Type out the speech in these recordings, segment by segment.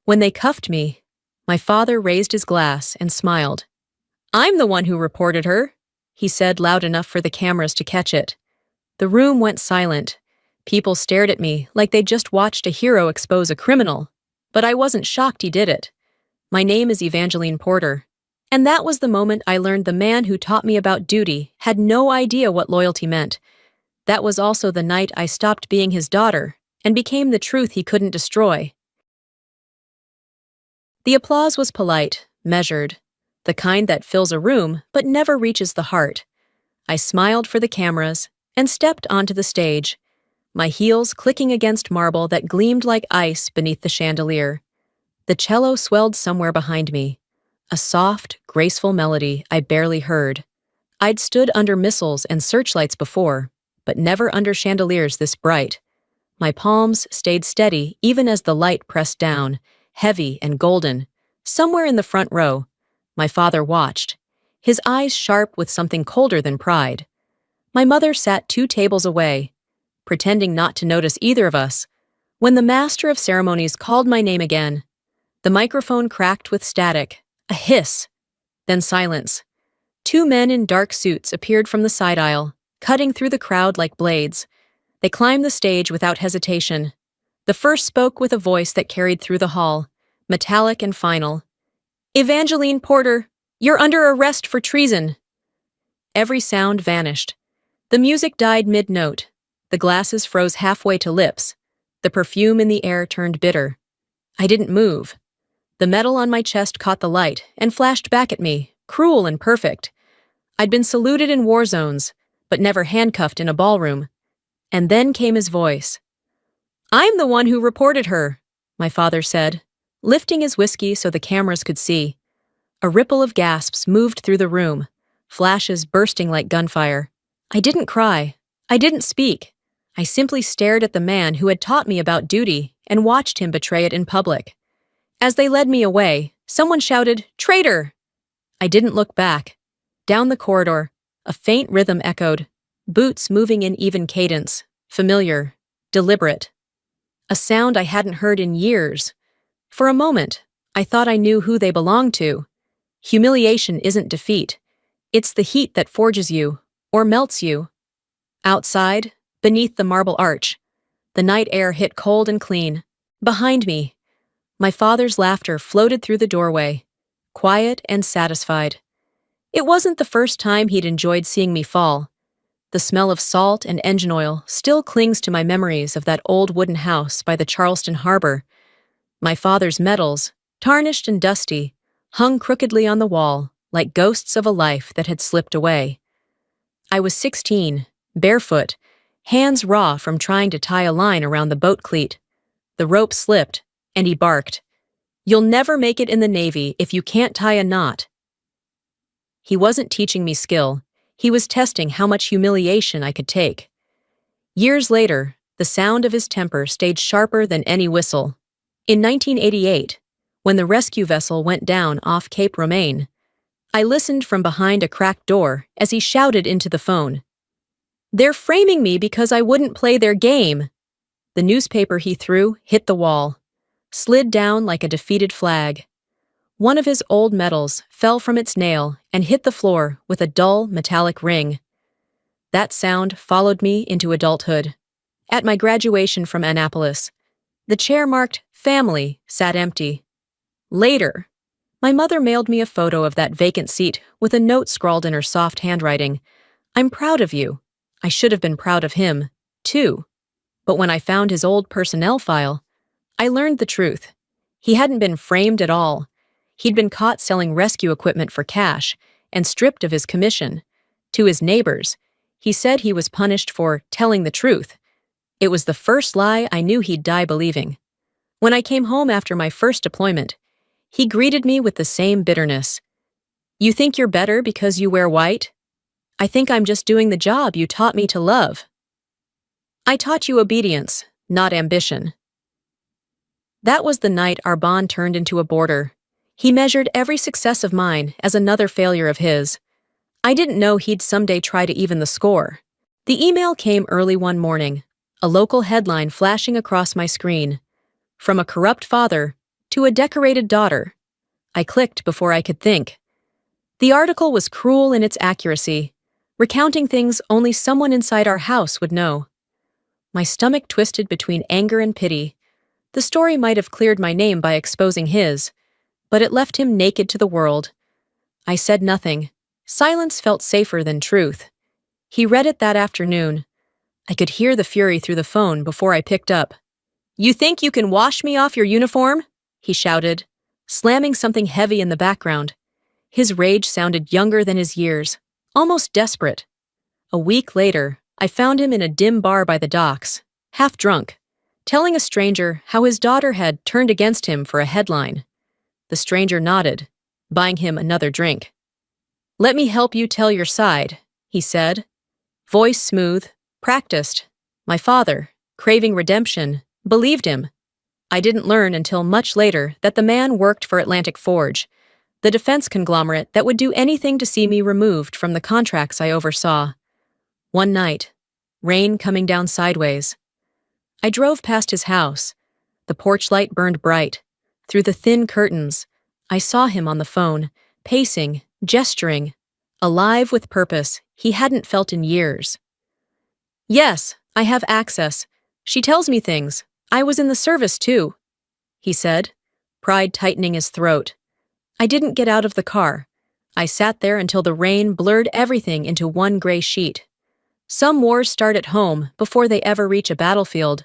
When they cuffed me, my father raised his glass and smiled. "I'm the one who reported her," he said loud enough for the cameras to catch it. The room went silent. People stared at me like they'd just watched a hero expose a criminal. But I wasn't shocked he did it. My name is Evangeline Porter. And that was the moment I learned the man who taught me about duty had no idea what loyalty meant. That was also the night I stopped being his daughter and became the truth he couldn't destroy. The applause was polite, measured, the kind that fills a room but never reaches the heart. I smiled for the cameras and stepped onto the stage, my heels clicking against marble that gleamed like ice beneath the chandelier. The cello swelled somewhere behind me, a soft, graceful melody I barely heard. I'd stood under missiles and searchlights before, but never under chandeliers this bright. My palms stayed steady even as the light pressed down, heavy and golden. Somewhere in the front row, my father watched, his eyes sharp with something colder than pride. My mother sat 2 tables away, pretending not to notice either of us. When the master of ceremonies called my name again, the microphone cracked with static, a hiss, then silence. 2 men in dark suits appeared from the side aisle, cutting through the crowd like blades. They climbed the stage without hesitation. The first spoke with a voice that carried through the hall, metallic and final. "Evangeline Porter, you're under arrest for treason." Every sound vanished. The music died mid-note. The glasses froze halfway to lips. The perfume in the air turned bitter. I didn't move. The metal on my chest caught the light and flashed back at me, cruel and perfect. I'd been saluted in war zones, but never handcuffed in a ballroom. And then came his voice. "I'm the one who reported her," my father said, lifting his whiskey so the cameras could see. A ripple of gasps moved through the room, flashes bursting like gunfire. I didn't cry. I didn't speak. I simply stared at the man who had taught me about duty and watched him betray it in public. As they led me away, someone shouted, "Traitor!" I didn't look back. Down the corridor, a faint rhythm echoed, boots moving in even cadence, familiar, deliberate. A sound I hadn't heard in years. For a moment, I thought I knew who they belonged to. Humiliation isn't defeat. It's the heat that forges you, or melts you. Outside, beneath the marble arch, the night air hit cold and clean. Behind me, my father's laughter floated through the doorway, quiet and satisfied. It wasn't the first time he'd enjoyed seeing me fall. The smell of salt and engine oil still clings to my memories of that old wooden house by the Charleston harbor. My father's medals, tarnished and dusty, hung crookedly on the wall, like ghosts of a life that had slipped away. I was 16, barefoot, hands raw from trying to tie a line around the boat cleat. The rope slipped, and he barked, "You'll never make it in the Navy if you can't tie a knot." He wasn't teaching me skill. He was testing how much humiliation I could take. Years later, the sound of his temper stayed sharper than any whistle. In 1988, when the rescue vessel went down off Cape Romaine, I listened from behind a cracked door as he shouted into the phone. "They're framing me because I wouldn't play their game." The newspaper he threw hit the wall, slid down like a defeated flag. One of his old medals fell from its nail and hit the floor with a dull, metallic ring. That sound followed me into adulthood. At my graduation from Annapolis, the chair marked "Family" sat empty. Later, my mother mailed me a photo of that vacant seat with a note scrawled in her soft handwriting. "I'm proud of you." I should have been proud of him, too. But when I found his old personnel file, I learned the truth. He hadn't been framed at all. He'd been caught selling rescue equipment for cash and stripped of his commission. To his neighbors, he said he was punished for telling the truth. It was the first lie I knew he'd die believing. When I came home after my first deployment, he greeted me with the same bitterness. "You think you're better because you wear white? I think I'm just doing the job you taught me to love." I taught you obedience, not ambition. That was the night our bond turned into a border. He measured every success of mine as another failure of his. I didn't know he'd someday try to even the score. The email came early one morning, a local headline flashing across my screen. From a corrupt father to a decorated daughter. I clicked before I could think. The article was cruel in its accuracy, recounting things only someone inside our house would know. My stomach twisted between anger and pity. The story might have cleared my name by exposing his, but it left him naked to the world. I said nothing. Silence felt safer than truth. He read it that afternoon. I could hear the fury through the phone before I picked up. "You think you can wash me off your uniform?" he shouted, slamming something heavy in the background. His rage sounded younger than his years, almost desperate. A week later, I found him in a dim bar by the docks, half drunk, telling a stranger how his daughter had turned against him for a headline. The stranger nodded, buying him another drink. "Let me help you tell your side," he said. Voice smooth, practiced. My father, craving redemption, believed him. I didn't learn until much later that the man worked for Atlantic Forge, the defense conglomerate that would do anything to see me removed from the contracts I oversaw. One night, rain coming down sideways. I drove past his house. The porch light burned bright. Through the thin curtains, I saw him on the phone, pacing, gesturing, alive with purpose he hadn't felt in years. "Yes, I have access. She tells me things. I was in the service too," he said, pride tightening his throat. I didn't get out of the car. I sat there until the rain blurred everything into one gray sheet. Some wars start at home before they ever reach a battlefield.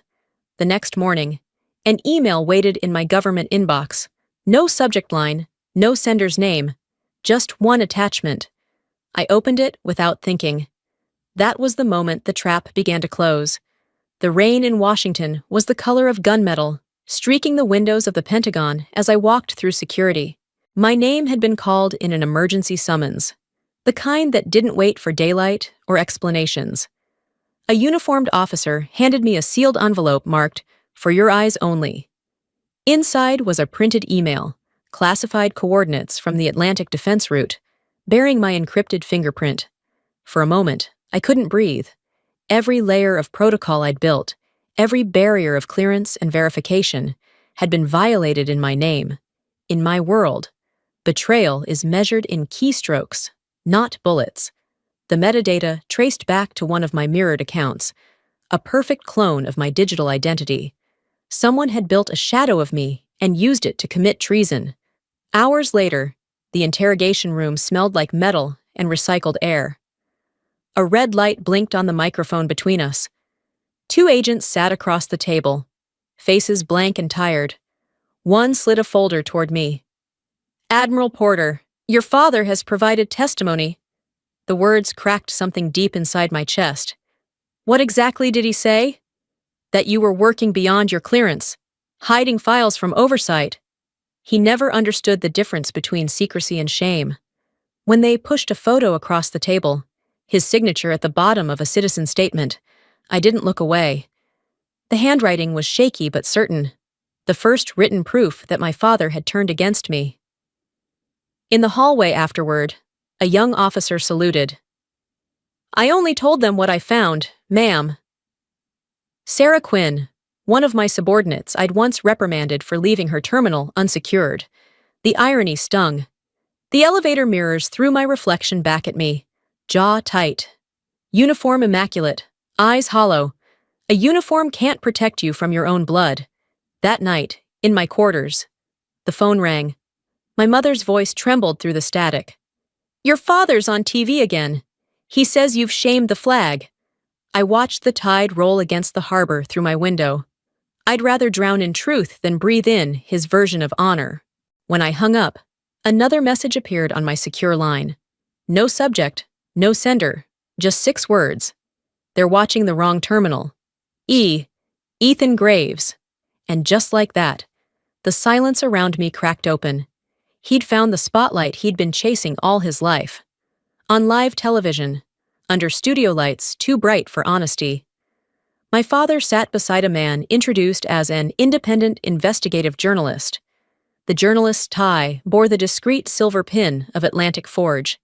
The next morning, an email waited in my government inbox. No subject line, no sender's name, just one attachment. I opened it without thinking. That was the moment the trap began to close. The rain in Washington was the color of gunmetal, streaking the windows of the Pentagon as I walked through security. My name had been called in an emergency summons, the kind that didn't wait for daylight or explanations. A uniformed officer handed me a sealed envelope marked, "For your eyes only." Inside was a printed email, classified coordinates from the Atlantic defense route, bearing my encrypted fingerprint. For a moment, I couldn't breathe. Every layer of protocol I'd built, every barrier of clearance and verification, had been violated in my name. In my world, betrayal is measured in keystrokes, not bullets. The metadata traced back to one of my mirrored accounts, a perfect clone of my digital identity. Someone had built a shadow of me and used it to commit treason. Hours later, the interrogation room smelled like metal and recycled air. A red light blinked on the microphone between us. Two agents sat across the table, faces blank and tired. One slid a folder toward me. "Admiral Porter, your father has provided testimony." The words cracked something deep inside my chest. "What exactly did he say?" "That you were working beyond your clearance, hiding files from oversight." He never understood the difference between secrecy and shame. When they pushed a photo across the table, his signature at the bottom of a citizen statement, I didn't look away. The handwriting was shaky but certain, the first written proof that my father had turned against me. In the hallway afterward, a young officer saluted. "I only told them what I found, ma'am." Sarah Quinn, one of my subordinates I'd once reprimanded for leaving her terminal unsecured. The irony stung. The elevator mirrors threw my reflection back at me, jaw tight. Uniform immaculate, eyes hollow. A uniform can't protect you from your own blood. That night, in my quarters, the phone rang. My mother's voice trembled through the static. "Your father's on TV again. He says you've shamed the flag." I watched the tide roll against the harbor through my window. I'd rather drown in truth than breathe in his version of honor. When I hung up, another message appeared on my secure line. No subject, no sender, just 6 words. "They're watching the wrong terminal. Ethan Graves." And just like that, the silence around me cracked open. He'd found the spotlight he'd been chasing all his life. On live television, under studio lights too bright for honesty. My father sat beside a man introduced as an independent investigative journalist. The journalist's tie bore the discreet silver pin of Atlantic Forge.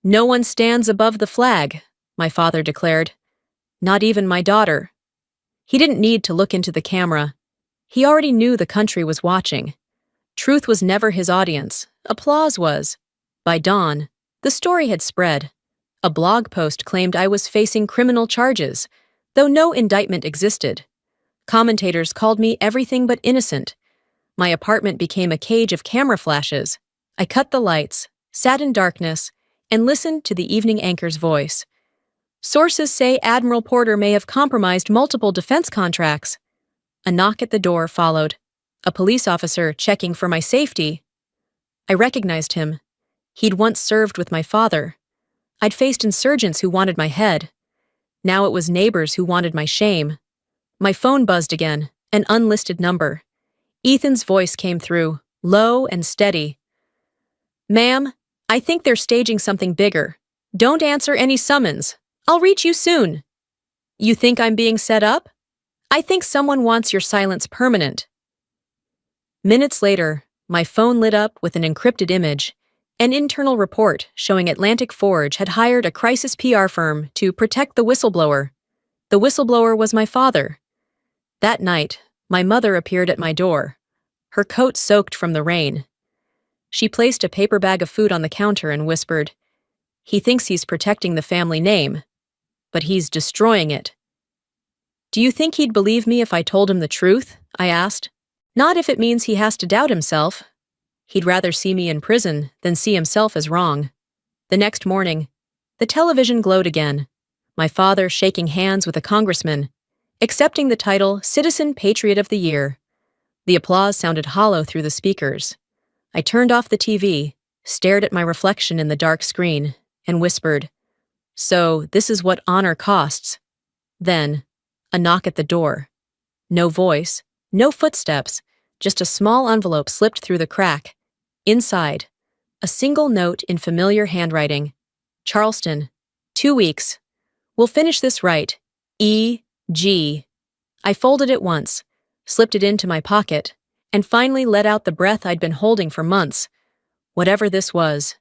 "No one stands above the flag," my father declared. "Not even my daughter." He didn't need to look into the camera. He already knew the country was watching. Truth was never his audience. Applause was. By dawn, the story had spread. A blog post claimed I was facing criminal charges, though no indictment existed. Commentators called me everything but innocent. My apartment became a cage of camera flashes. I cut the lights, sat in darkness, and listened to the evening anchor's voice. Sources say Admiral Porter may have compromised multiple defense contracts. A knock at the door followed. A police officer checking for my safety. I recognized him. He'd once served with my father. I'd faced insurgents who wanted my head. Now it was neighbors who wanted my shame. My phone buzzed again, an unlisted number. Ethan's voice came through, low and steady. "Ma'am, I think they're staging something bigger. Don't answer any summons. I'll reach you soon." "You think I'm being set up?" "I think someone wants your silence permanent." Minutes later, my phone lit up with an encrypted image. An internal report showing Atlantic Forge had hired a crisis PR firm to protect the whistleblower. The whistleblower was my father. That night, my mother appeared at my door, her coat soaked from the rain. She placed a paper bag of food on the counter and whispered, "He thinks he's protecting the family name, but he's destroying it." "Do you think he'd believe me if I told him the truth?" I asked. "Not if it means he has to doubt himself. He'd rather see me in prison than see himself as wrong." The next morning, the television glowed again. My father shaking hands with a congressman, accepting the title Citizen Patriot of the Year. The applause sounded hollow through the speakers. I turned off the TV, stared at my reflection in the dark screen, and whispered, "So this is what honor costs." Then, a knock at the door. No voice, no footsteps, just a small envelope slipped through the crack. Inside, a single note in familiar handwriting. "Charleston, 2 weeks. We'll finish this right. E.G." I folded it once, slipped it into my pocket, and finally let out the breath I'd been holding for months. Whatever this was.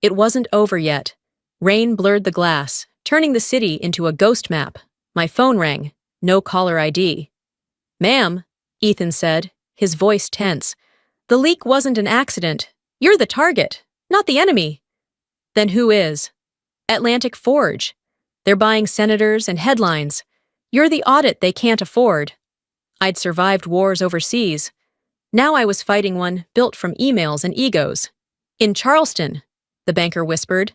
It wasn't over yet. Rain blurred the glass, turning the city into a ghost map. My phone rang. No caller ID. "Ma'am," Ethan said, his voice tense. "The leak wasn't an accident. You're the target, not the enemy." "Then who is?" "Atlantic Forge. They're buying senators and headlines. You're the audit they can't afford." I'd survived wars overseas. Now I was fighting one built from emails and egos. "In Charleston," the banker whispered.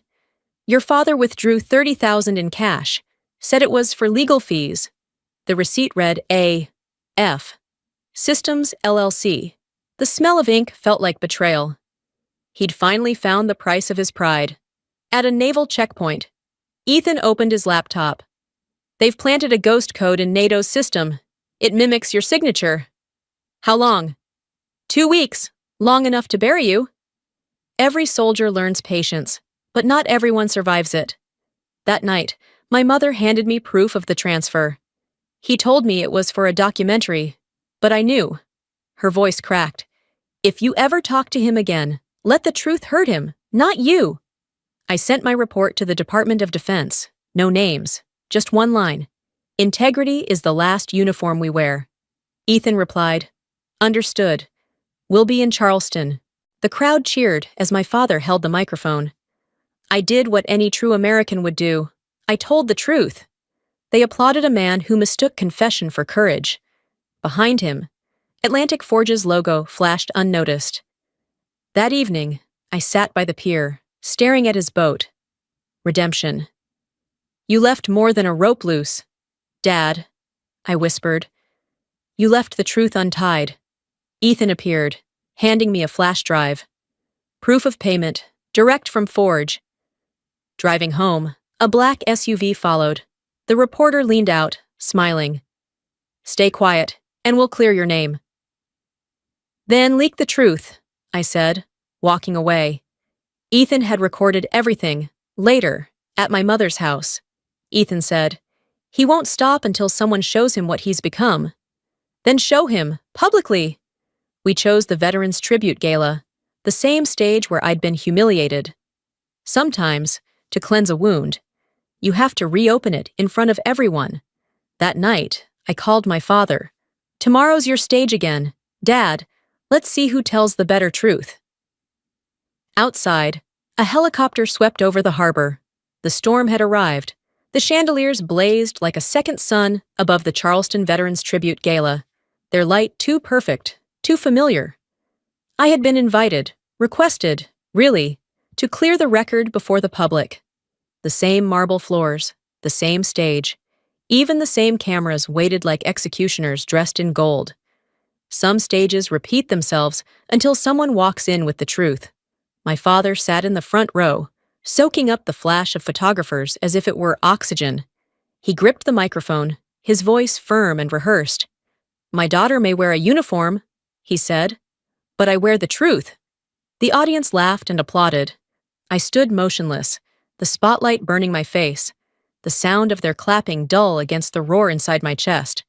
"Your father withdrew $30,000 in cash, said it was for legal fees." The receipt read A.F. Systems LLC. The smell of ink felt like betrayal. He'd finally found the price of his pride. At a naval checkpoint, Ethan opened his laptop. "They've planted a ghost code in NATO's system. It mimics your signature." "How long?" 2 weeks. Long enough to bury you." Every soldier learns patience, but not everyone survives it. That night, my mother handed me proof of the transfer. "He told me it was for a documentary, but I knew." Her voice cracked. "If you ever talk to him again, let the truth hurt him, not you." I sent my report to the Department of Defense. No names, just one line. "Integrity is the last uniform we wear." Ethan replied, "Understood. We'll be in Charleston." The crowd cheered as my father held the microphone. I did what any true American would do. I told the truth. They applauded a man who mistook confession for courage. Behind him, Atlantic Forge's logo flashed unnoticed. That evening, I sat by the pier, staring at his boat. Redemption. "You left more than a rope loose, Dad," I whispered. "You left the truth untied." Ethan appeared, handing me a flash drive. Proof of payment, direct from Forge. Driving home, a black SUV followed. The reporter leaned out, smiling. "Stay quiet, and we'll clear your name." "Then leak the truth," I said, walking away. Ethan had recorded everything, later, at my mother's house. Ethan said, "He won't stop until someone shows him what he's become." "Then show him, publicly." We chose the Veterans Tribute Gala, the same stage where I'd been humiliated. Sometimes, to cleanse a wound, you have to reopen it in front of everyone. That night, I called my father. "Tomorrow's your stage again. Dad, Let's see who tells the better truth. Outside, a helicopter swept over the harbor. The storm had arrived. The chandeliers blazed like a second sun above the Charleston Veterans Tribute Gala, their light too perfect, too familiar. I had been invited, requested, really, to clear the record before the public. The same marble floors, the same stage, even the same cameras waited like executioners dressed in gold. Some stages repeat themselves until someone walks in with the truth. My father sat in the front row, soaking up the flash of photographers as if it were oxygen. He gripped the microphone, his voice firm and rehearsed. "My daughter may wear a uniform," he said, "but I wear the truth." The audience laughed and applauded. I stood motionless, the spotlight burning my face, the sound of their clapping dull against the roar inside my chest.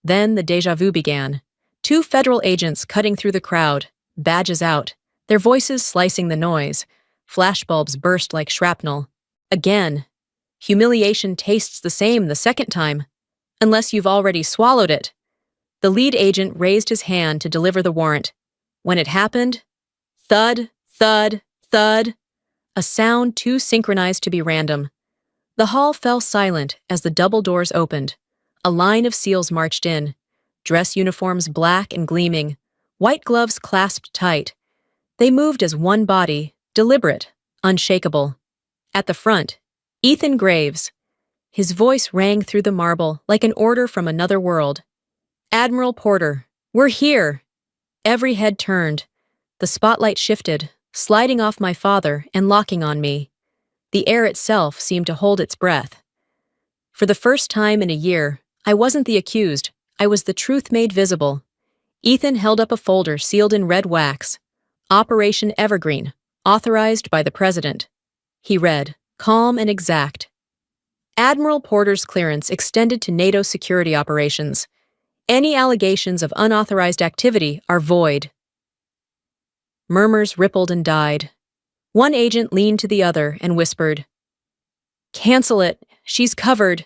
Then the déjà vu began. 2 federal agents cutting through the crowd, badges out, their voices slicing the noise. Flashbulbs burst like shrapnel. Again. Humiliation tastes the same the second time, unless you've already swallowed it. The lead agent raised his hand to deliver the warrant. When it happened, thud, thud, thud, a sound too synchronized to be random. The hall fell silent as the double doors opened. A line of SEALs marched in, dress uniforms black and gleaming, white gloves clasped tight. They moved as one body, deliberate, unshakable. At the front, Ethan Graves. His voice rang through the marble like an order from another world. "Admiral Porter, we're here!" Every head turned. The spotlight shifted, sliding off my father and locking on me. The air itself seemed to hold its breath. For the first time in a year, I wasn't the accused, I was the truth made visible. Ethan held up a folder sealed in red wax. Operation Evergreen, authorized by the President. He read, calm and exact. Admiral Porter's clearance extended to NATO security operations. Any allegations of unauthorized activity are void. Murmurs rippled and died. One agent leaned to the other and whispered, "Cancel it, she's covered."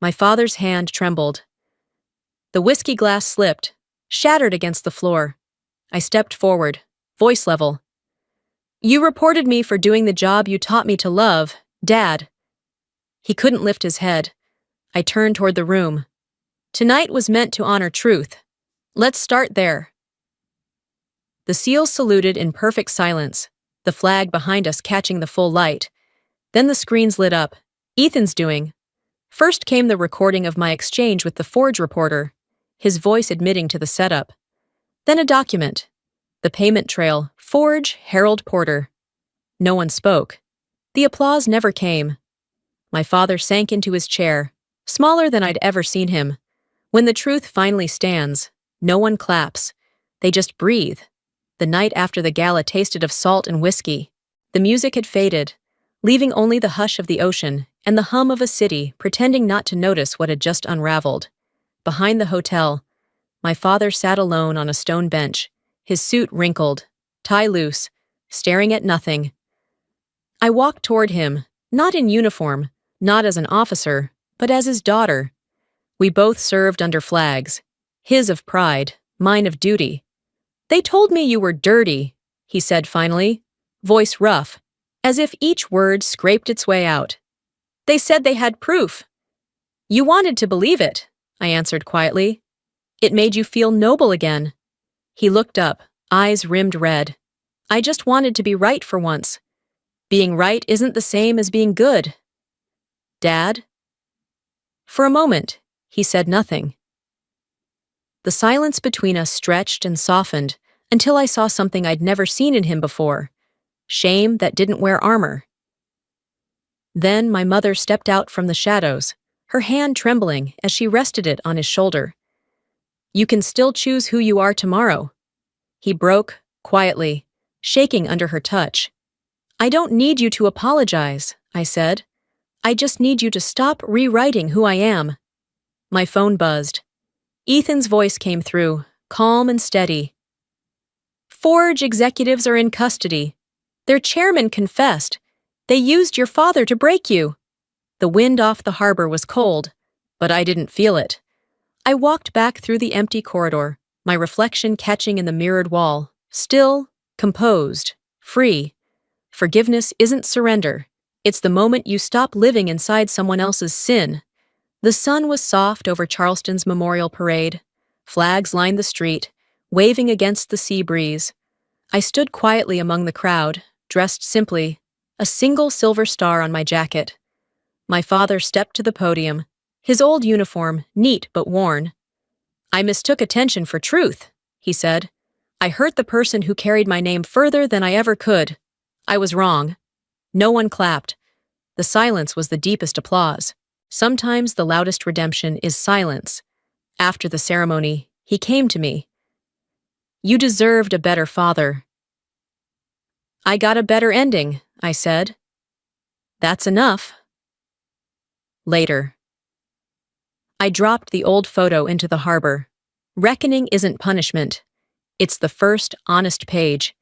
My father's hand trembled. The whiskey glass slipped, shattered against the floor. I stepped forward, voice level. "You reported me for doing the job you taught me to love, Dad." He couldn't lift his head. I turned toward the room. Tonight was meant to honor truth. Let's start there. The SEALs saluted in perfect silence, the flag behind us catching the full light. Then the screens lit up. Ethan's doing. First came the recording of my exchange with the Forge reporter, his voice admitting to the setup. Then a document. The payment trail, Forge, Harold Porter. No one spoke. The applause never came. My father sank into his chair, smaller than I'd ever seen him. When the truth finally stands, no one claps. They just breathe. The night after the gala tasted of salt and whiskey. The music had faded, leaving only the hush of the ocean and the hum of a city pretending not to notice what had just unraveled. Behind the hotel, my father sat alone on a stone bench, his suit wrinkled, tie loose, staring at nothing. I walked toward him, not in uniform, not as an officer, but as his daughter. We both served under flags, his of pride, mine of duty. "They told me you were dirty," he said finally, voice rough, as if each word scraped its way out. "They said they had proof." "You wanted to believe it," I answered quietly. "It made you feel noble again." He looked up, eyes rimmed red. "I just wanted to be right for once. Being right isn't the same as being good." "Dad?" For a moment, he said nothing. The silence between us stretched and softened until I saw something I'd never seen in him before. Shame that didn't wear armor. Then my mother stepped out from the shadows, her hand trembling as she rested it on his shoulder. "You can still choose who you are tomorrow." He broke, quietly, shaking under her touch. "I don't need you to apologize," I said. "I just need you to stop rewriting who I am." My phone buzzed. Ethan's voice came through, calm and steady. "Forge executives are in custody. Their chairman confessed. They used your father to break you." The wind off the harbor was cold, but I didn't feel it. I walked back through the empty corridor, my reflection catching in the mirrored wall, still, composed, free. Forgiveness isn't surrender. It's the moment you stop living inside someone else's sin. The sun was soft over Charleston's Memorial Parade. Flags lined the street, waving against the sea breeze. I stood quietly among the crowd, dressed simply, a single silver star on my jacket. My father stepped to the podium, his old uniform, neat but worn. "I mistook attention for truth," he said. "I hurt the person who carried my name further than I ever could. I was wrong." No one clapped. The silence was the deepest applause. Sometimes the loudest redemption is silence. After the ceremony, he came to me. "You deserved a better father." "I got a better ending," I said. "That's enough." Later. I dropped the old photo into the harbor. Reckoning isn't punishment. It's the first honest page.